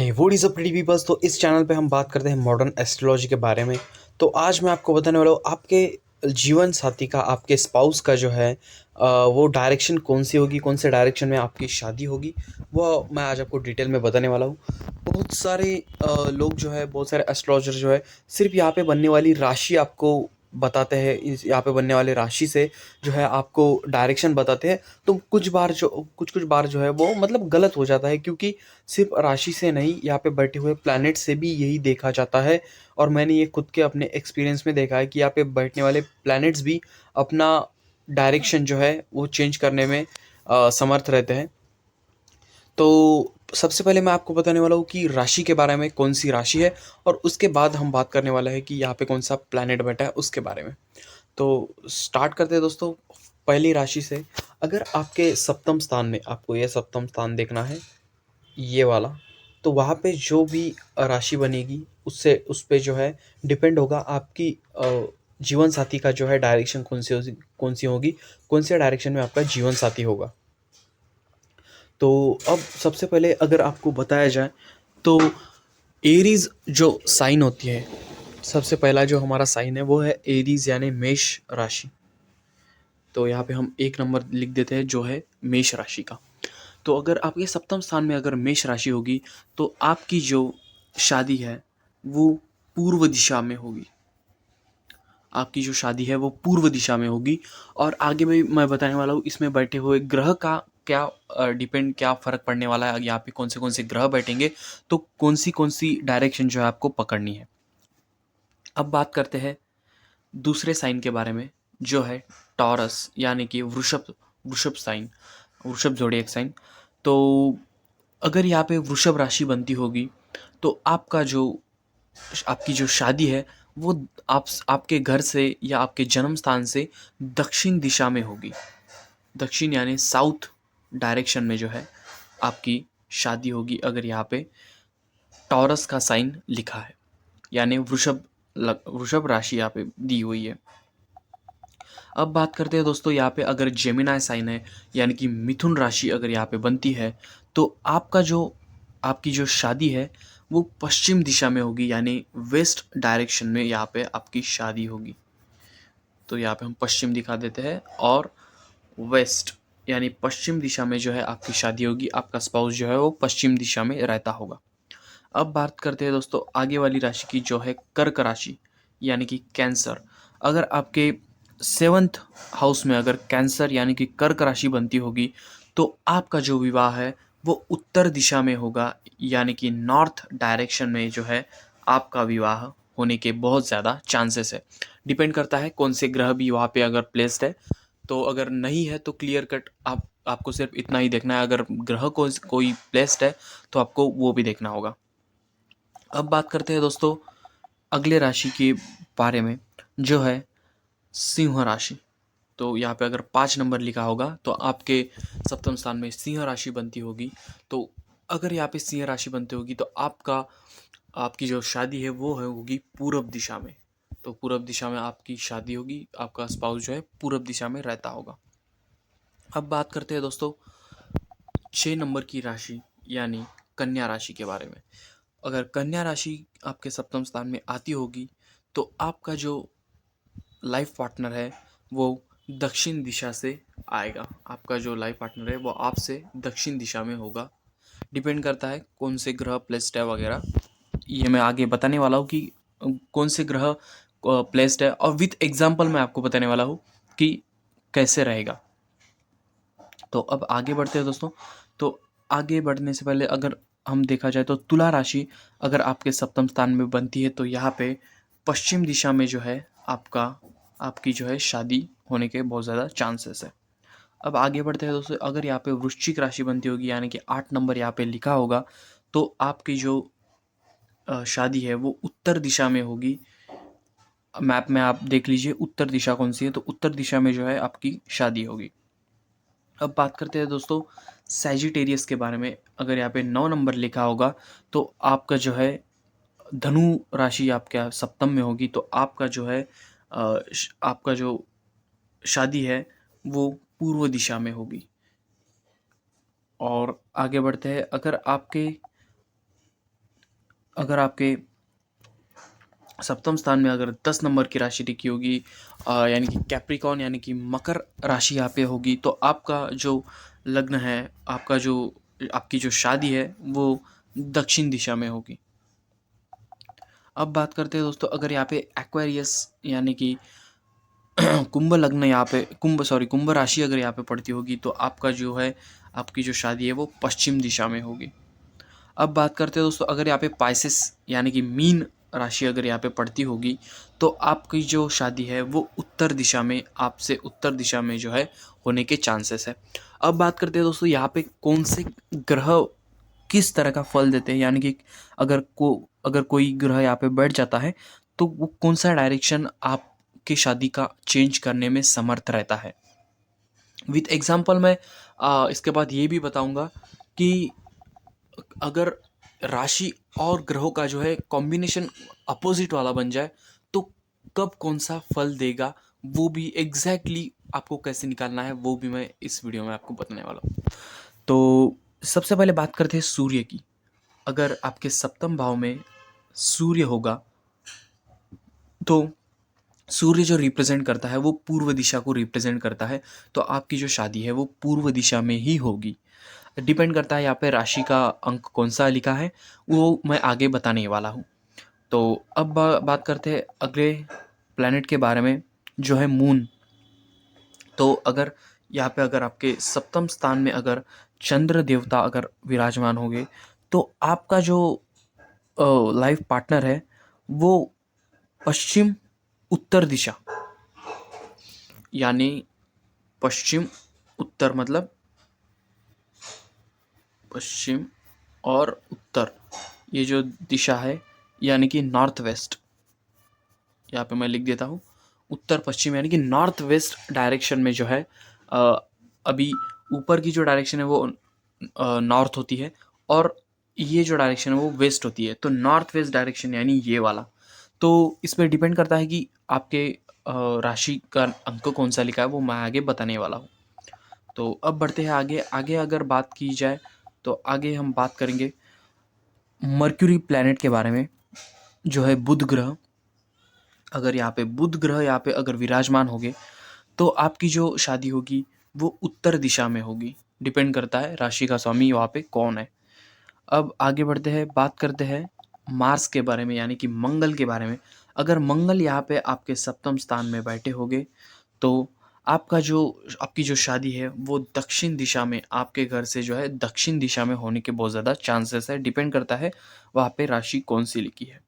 Hey what is up pretty peoples. तो इस channel पे हम बात करते हैं मॉडर्न एस्ट्रोलॉजी के बारे में। तो आज मैं आपको बताने वाला हूँ आपके जीवन साथी का, आपके स्पाउस का जो है वो डायरेक्शन कौन सी होगी, कौन से डायरेक्शन में आपकी शादी होगी, वो मैं आज आपको डिटेल में बताने वाला हूँ। बहुत सारे लोग जो है, बहुत सारे एस्ट्रोलॉजर जो है सिर्फ यहाँ पे बनने वाली राशि आपको बताते हैं, इस यहाँ पे बनने वाले राशि से जो है आपको डायरेक्शन बताते हैं। तो कुछ कुछ बार जो है वो मतलब गलत हो जाता है, क्योंकि सिर्फ राशि से नहीं, यहाँ पे बैठे हुए प्लैनेट से भी यही देखा जाता है। और मैंने ये खुद के अपने एक्सपीरियंस में देखा है कि यहाँ पे बैठने वाले प्लैनेट्स भी अपना डायरेक्शन जो है वो चेंज करने में समर्थ रहते हैं। तो सबसे पहले मैं आपको बताने वाला हूँ कि राशि के बारे में, कौन सी राशि है, और उसके बाद हम बात करने वाला है कि यहाँ पे कौन सा प्लैनेट बैठा है उसके बारे में। तो स्टार्ट करते हैं दोस्तों पहली राशि से। अगर आपके सप्तम स्थान में, आपको यह सप्तम स्थान देखना है, ये वाला, तो वहाँ पे जो भी राशि बनेगी उससे उस पे जो है डिपेंड होगा आपकी जीवन साथी का जो है डायरेक्शन कौन सी होगी, कौन से डायरेक्शन में आपका जीवन साथी होगा। तो अब सबसे पहले अगर आपको बताया जाए तो एरीज जो साइन होती है, सबसे पहला जो हमारा साइन है वो है एरीज यानी मेष राशि। तो यहाँ पे हम एक नंबर लिख देते हैं जो है मेष राशि का। तो अगर आपके सप्तम स्थान में अगर मेष राशि होगी तो आपकी जो शादी है वो पूर्व दिशा में होगी। आपकी जो शादी है वो पूर्व दिशा में होगी। और आगे भी मैं बताने वाला हूँ इसमें बैठे हुए ग्रह का क्या फर्क पड़ने वाला है, यहाँ पे कौन से ग्रह बैठेंगे, तो कौन सी डायरेक्शन जो है आपको पकड़नी है। अब बात करते हैं दूसरे साइन के बारे में, जो है टॉरस यानी कि वृषभ वृषभ साइन, वृषभ जोड़िएक साइन। तो अगर यहाँ पे वृषभ राशि बनती होगी तो आपकी जो शादी है वो आपके घर से या आपके जन्म स्थान से दक्षिण दिशा में होगी। दक्षिण यानी साउथ डायरेक्शन में जो है आपकी शादी होगी, अगर यहाँ पे टॉरस का साइन लिखा है, यानी वृषभ राशि यहाँ पे दी हुई है। अब बात करते हैं दोस्तों यहाँ पे अगर जेमिनाई साइन है, यानी कि मिथुन राशि अगर यहाँ पे बनती है, तो आपकी जो शादी है वो पश्चिम दिशा में होगी, यानी वेस्ट डायरेक्शन में यहाँ पे आपकी शादी होगी। तो यहाँ पे हम पश्चिम दिखा देते हैं, और वेस्ट यानी पश्चिम दिशा में जो है आपकी शादी होगी, आपका स्पाउस जो है वो पश्चिम दिशा में रहता होगा। अब बात करते हैं दोस्तों आगे वाली राशि की, जो है कर्क राशि यानी कि कैंसर। अगर आपके सेवन्थ हाउस में अगर कैंसर यानी कि कर्क राशि बनती होगी तो आपका जो विवाह है वो उत्तर दिशा में होगा, यानी कि नॉर्थ डायरेक्शन में जो है आपका विवाह होने के बहुत ज़्यादा चांसेस है। डिपेंड करता है कौन से ग्रह भी वहाँ पे अगर प्लेस्ड है। तो अगर नहीं है तो क्लियर कट आपको सिर्फ इतना ही देखना है, अगर ग्रह कोई प्लेस्ड है तो आपको वो भी देखना होगा। अब बात करते हैं दोस्तों अगले राशि के बारे में, जो है सिंह राशि। तो यहाँ पे अगर 5 नंबर लिखा होगा तो आपके सप्तम स्थान में सिंह राशि बनती होगी। तो अगर यहाँ पे सिंह राशि बनती होगी तो आपकी जो शादी है वो होगी पूर्व दिशा में। तो पूर्व दिशा में आपकी शादी होगी, आपका स्पाउस जो है पूर्व दिशा में रहता होगा। अब बात करते हैं दोस्तों 6 नंबर की राशि यानी कन्या राशि के बारे में। अगर कन्या राशि आपके सप्तम स्थान में आती होगी तो आपका जो लाइफ पार्टनर है वो दक्षिण दिशा से आएगा। आपका जो लाइफ पार्टनर है वो आपसे दक्षिण दिशा में होगा। डिपेंड करता है कौन से ग्रह प्लेस्ड है वगैरह, ये मैं आगे बताने वाला हूँ कि कौन से ग्रह प्लेस्ड है, और विथ एग्जांपल मैं आपको बताने वाला हूँ कि कैसे रहेगा। तो अब आगे बढ़ते हैं दोस्तों। तो आगे बढ़ने से पहले अगर हम देखा जाए तो तुला राशि अगर आपके सप्तम स्थान में बनती है तो यहाँ पे पश्चिम दिशा में जो है आपकी जो है शादी होने के बहुत ज़्यादा चांसेस है। अब आगे बढ़ते हैं दोस्तों, अगर यहाँ पे वृश्चिक राशि बनती होगी यानी कि 8 नंबर यहाँ पे लिखा होगा तो आपकी जो शादी है वो उत्तर दिशा में होगी। मैप में आप देख लीजिए उत्तर दिशा कौन सी है, तो उत्तर दिशा में जो है आपकी शादी होगी। अब बात करते हैं दोस्तों सैजिटेरियस के बारे में। अगर यहाँ पे 9 नंबर लिखा होगा तो आपका जो है धनु राशि आपका सप्तम में होगी, तो आपका जो है आपका जो शादी है वो पूर्व दिशा में होगी। और आगे बढ़ते हैं, अगर आपके अगर आपके सप्तम स्थान में अगर 10 नंबर की राशि टिकी होगी, यानी कि कैप्रिकॉन यानी कि मकर राशि यहाँ पे होगी, तो आपका जो लग्न है, आपका जो आपकी जो शादी है वो दक्षिण दिशा में होगी। अब बात करते हैं दोस्तों, अगर यहाँ पे एक्वेरियस यानी कि कुंभ लग्न यहाँ पे कुंभ राशि अगर यहाँ पे पड़ती होगी, तो आपका जो है आपकी जो शादी है वो पश्चिम दिशा में होगी। अब बात करते हैं दोस्तों, अगर यहाँ पे पाइसेस यानी कि मीन राशि अगर यहाँ पे पड़ती होगी, तो आपकी जो शादी है वो उत्तर दिशा में, आपसे उत्तर दिशा में जो है होने के चांसेस है। अब बात करते हैं दोस्तों, यहाँ पे कौन से ग्रह किस तरह का फल देते हैं, यानी कि अगर कोई ग्रह यहाँ पे बैठ जाता है तो वो कौन सा डायरेक्शन आपकी शादी का चेंज करने में समर्थ रहता है। विथ एग्जाम्पल मैं इसके बाद ये भी बताऊंगा कि अगर राशि और ग्रहों का जो है कॉम्बिनेशन अपोजिट वाला बन जाए तो कब कौन सा फल देगा, वो भी एग्जैक्टली आपको कैसे निकालना है वो भी मैं इस वीडियो में आपको बताने वाला हूँ। तो सबसे पहले बात करते हैं सूर्य की। अगर आपके सप्तम भाव में सूर्य होगा तो सूर्य जो रिप्रेजेंट करता है वो पूर्व दिशा को रिप्रेजेंट करता है, तो आपकी जो शादी है वो पूर्व दिशा में ही होगी। डिपेंड करता है यहाँ पे राशि का अंक कौन सा लिखा है, वो मैं आगे बताने वाला हूँ। तो अब बात करते हैं अगले प्लैनेट के बारे में, जो है मून। तो अगर यहाँ पे अगर आपके सप्तम स्थान में अगर चंद्र देवता अगर विराजमान होंगे, तो आपका जो लाइफ पार्टनर है वो पश्चिम उत्तर दिशा, यानी पश्चिम उत्तर मतलब पश्चिम और उत्तर, ये जो दिशा है यानी कि नॉर्थ वेस्ट, यहाँ पे मैं लिख देता हूँ उत्तर पश्चिम यानी कि नॉर्थ वेस्ट डायरेक्शन में जो है अभी ऊपर की जो डायरेक्शन है वो नॉर्थ होती है और ये जो डायरेक्शन है वो वेस्ट होती है, तो नॉर्थ वेस्ट डायरेक्शन यानी ये वाला। तो इस पर डिपेंड करता है कि आपके राशि का अंक कौन सा लिखा है, वो मैं आगे बताने वाला हूँ। तो अब बढ़ते हैं आगे। आगे अगर बात की जाए तो आगे हम बात करेंगे मर्क्यूरी प्लैनेट के बारे में, जो है बुध ग्रह। अगर यहाँ पे बुध ग्रह यहाँ पे अगर विराजमान होंगे तो आपकी जो शादी होगी वो उत्तर दिशा में होगी। डिपेंड करता है राशि का स्वामी वहाँ पे कौन है। अब आगे बढ़ते हैं, बात करते हैं मार्स के बारे में यानी कि मंगल के बारे में। अगर मंगल यहाँ पे आपके सप्तम स्थान में बैठे होंगे तो आपकी जो शादी है वो दक्षिण दिशा में, आपके घर से जो है दक्षिण दिशा में होने के बहुत ज़्यादा चांसेस है। डिपेंड करता है वहाँ पे राशि कौन सी लिखी है।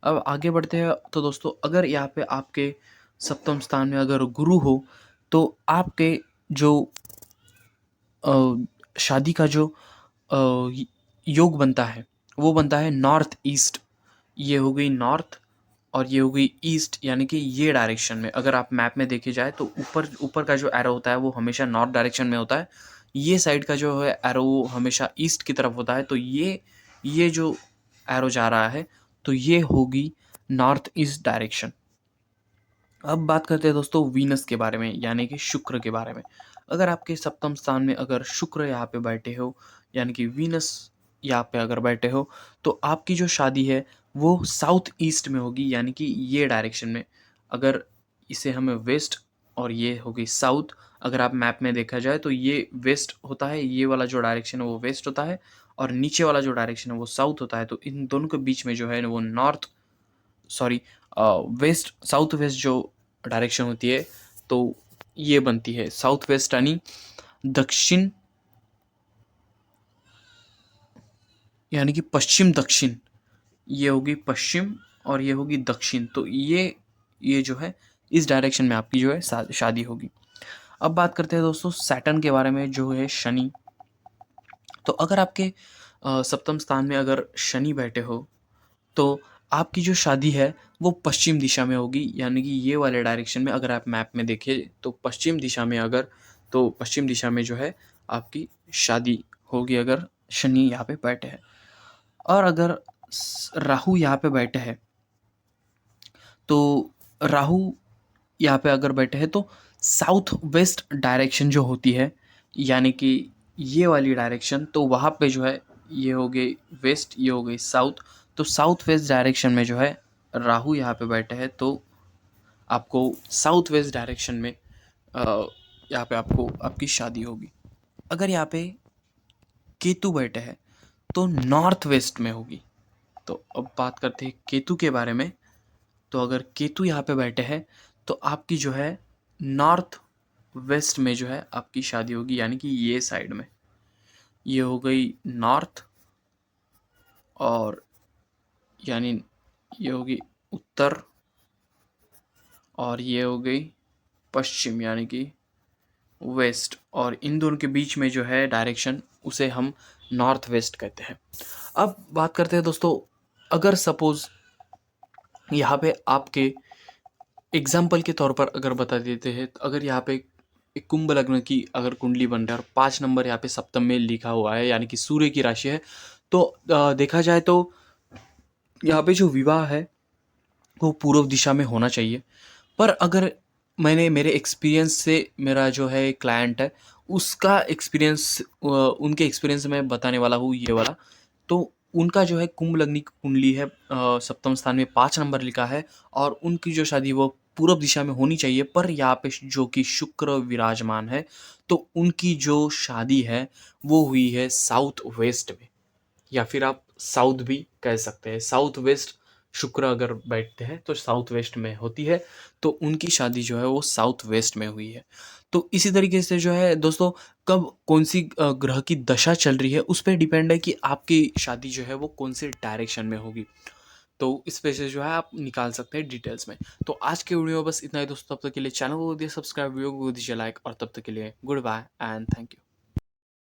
अब आगे बढ़ते हैं तो दोस्तों, अगर यहाँ पे आपके सप्तम स्थान में अगर गुरु हो तो आपके जो शादी का जो योग बनता है वो बनता है नॉर्थ ईस्ट। ये हो गई नॉर्थ और ये हो गई ईस्ट, यानी कि ये डायरेक्शन में अगर आप मैप में देखे जाए तो ऊपर ऊपर का जो एरो होता है वो हमेशा नॉर्थ डायरेक्शन में होता है, ये साइड का जो है एरो वो हमेशा ईस्ट की तरफ होता है। तो ये जो एरो जा रहा है तो ये होगी नॉर्थ ईस्ट डायरेक्शन। अब बात करते हैं दोस्तों वीनस के बारे में यानी कि शुक्र के बारे में। अगर आपके सप्तम स्थान में अगर शुक्र यहाँ पे बैठे हो यानी कि वीनस यहाँ पे अगर बैठे हो तो आपकी जो शादी है वो साउथ ईस्ट में होगी, यानी कि ये डायरेक्शन में। अगर इसे हमें वेस्ट और ये होगी साउथ, अगर आप मैप में देखा जाए तो ये वेस्ट होता है, ये वाला जो डायरेक्शन है वो वेस्ट होता है और नीचे वाला जो डायरेक्शन है वो साउथ होता है। तो इन दोनों के बीच में जो है वो सॉरी वेस्ट साउथ वेस्ट जो डायरेक्शन होती है तो ये बनती है साउथ वेस्ट यानी दक्षिण, यानी कि पश्चिम दक्षिण। ये होगी पश्चिम और ये होगी दक्षिण। तो ये जो है इस डायरेक्शन में आपकी जो है शादी होगी। अब बात करते हैं दोस्तों सैटर्न के बारे में, जो है शनि। तो अगर आपके सप्तम स्थान में अगर शनि बैठे हो तो आपकी जो शादी है वो पश्चिम दिशा में होगी, यानी कि ये वाले डायरेक्शन में। अगर आप मैप में देखें तो पश्चिम दिशा में तो पश्चिम दिशा में जो है आपकी शादी होगी अगर शनि यहाँ पे बैठे हैं। और अगर राहु यहाँ पे बैठे हैं तो राहु यहाँ पे अगर बैठे हैं तो साउथ वेस्ट डायरेक्शन जो होती है, यानी कि ये वाली डायरेक्शन, तो वहाँ पे जो है ये हो गई वेस्ट, ये हो गई साउथ। तो साउथ वेस्ट डायरेक्शन में जो है राहु यहाँ पे बैठे हैं, तो आपको साउथ वेस्ट डायरेक्शन में यहाँ पे आपको आपकी शादी होगी। अगर यहाँ पे केतु बैठे हैं तो नॉर्थ वेस्ट में होगी। तो अब बात करते हैं केतु के बारे में। तो अगर केतु यहाँ पे बैठे हैं तो आपकी जो है नॉर्थ वेस्ट में जो है आपकी शादी होगी, यानी कि ये साइड में। ये हो गई नॉर्थ, और यानी ये होगी उत्तर, और ये हो गई पश्चिम यानी कि वेस्ट, और इन दोनों के बीच में जो है डायरेक्शन उसे हम नॉर्थ वेस्ट कहते हैं। अब बात करते हैं दोस्तों, अगर सपोज यहाँ पे आपके एग्जाम्पल के तौर पर अगर बता देते हैं, तो अगर यहाँ पे एक कुंभ लग्न की अगर कुंडली बन रहा है और 5 नंबर यहाँ पे सप्तम में लिखा हुआ है, यानी कि सूर्य की राशि है, तो देखा जाए तो यहाँ पे जो विवाह है वो पूर्व दिशा में होना चाहिए। पर अगर मैंने मेरे एक्सपीरियंस से, मेरा जो है क्लाइंट है उसका एक्सपीरियंस, उनके एक्सपीरियंस में बताने वाला हूँ ये वाला। तो उनका जो है कुंभ लग्नी की कुंडली है, सप्तम स्थान में 5 नंबर लिखा है, और उनकी जो शादी वो पूर्व दिशा में होनी चाहिए, पर यहाँ पे जो कि शुक्र विराजमान है, तो उनकी जो शादी है वो हुई है साउथ वेस्ट में, या फिर आप साउथ भी कह सकते हैं। साउथ वेस्ट शुक्र अगर बैठते हैं तो साउथ वेस्ट में होती है, तो उनकी शादी जो है वो साउथ वेस्ट में हुई है। तो इसी तरीके से जो है दोस्तों, कब कौन सी ग्रह की दशा चल रही है उस पर डिपेंड है कि आपकी शादी जो है वो कौन से डायरेक्शन में होगी। तो इस पे से जो है आप निकाल सकते हैं डिटेल्स में। तो आज के वीडियो में बस इतना ही दोस्तों। तब तक के लिए चैनल को दीजिए सब्सक्राइब, वीडियो को दीजिए लाइक, और तब तक के लिए goodbye and thank you.